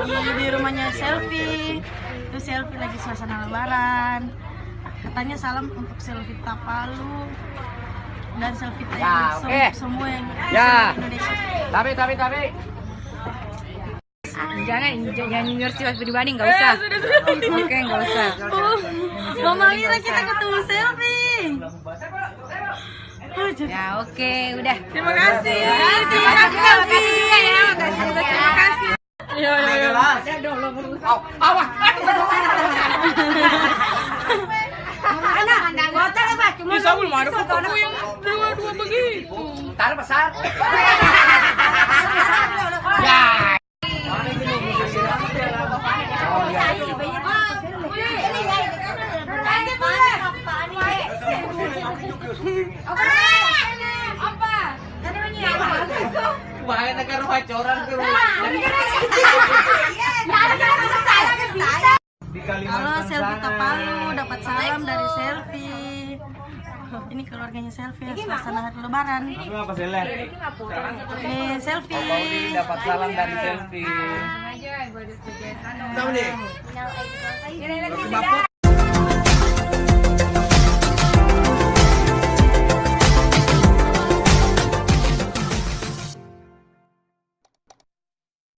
lagi di rumahnya selfie. Itu selfie lagi suasana lebaran. Katanya salam untuk selfie Tapalu dan selfie semua yang Ya. Indonesia. Tapi. Jangan nyindir sifat pribadi, nggak usah. Oke, nggak usah. Mama Lira kita ketemu selfie. Ya oke, udah. Terima kasih. Terima kasih juga ya. Terima kasih. Ya. Bisa belum ada fotoku yang dua begitu. Taruh besar. Ya. Bahaya negara pacoran ke Halo selfie Tapalu, dapat salam dari selfie. Ini keluarganya selfie, suasana hari lebaran. Apa Selen? Nih selfie. Pauli dapat salam dari selfie. Aja, gue udah kerja sana. Tahu nih.